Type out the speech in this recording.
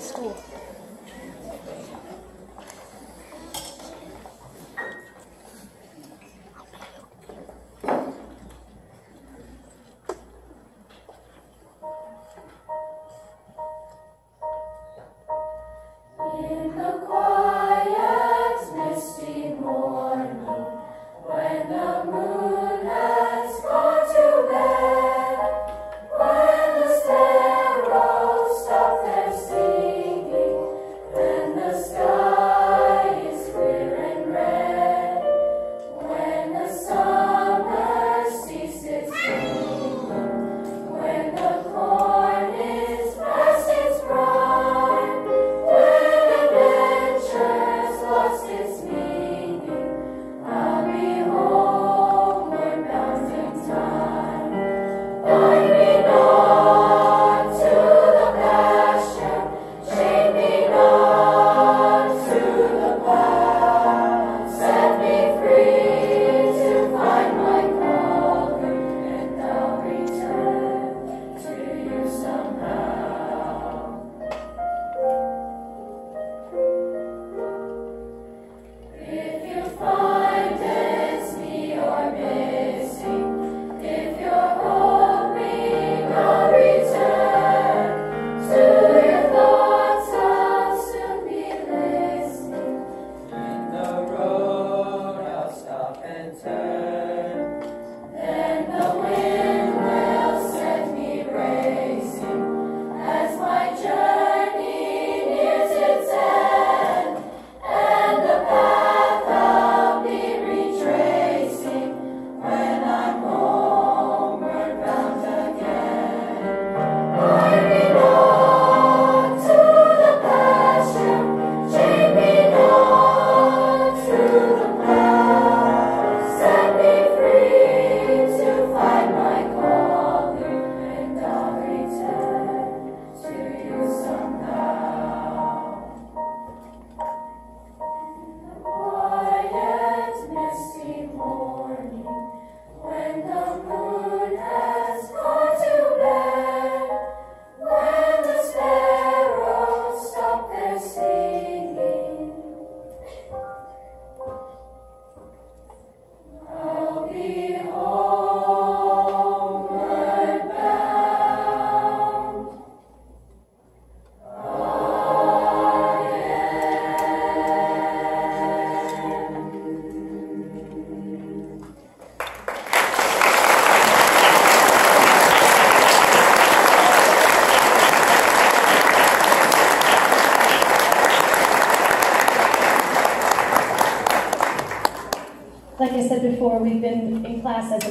to school. In the quiet, misty morning, when the moon has gone to bed, when the sparrows stop their singing, when the sky is clear and red, when the summer ceases singing, when the corn is past its prime, lost its meaning, I'll be homeward bound in time. Bind me not to the pasture, chain me not to the plow. Set me free to find my calling, and I'll return to you somehow. If you find it's me you're missing, if you're hoping I'll return, to your thoughts I'll soon be listening. In the road I'll stop and turn, then the wind will set me racing, as my journey nears its end, and the path I'll be retracing when I'm homeward bound again. Bind me not to the pasture, chain me not to the plow. Set me free to find my calling, and I'll return to you somehow. Quiet, misty morning, when the moon has gone to bed, when the sparrows stop their singing, I'll be homeward bound Like I said before, we've been in class as a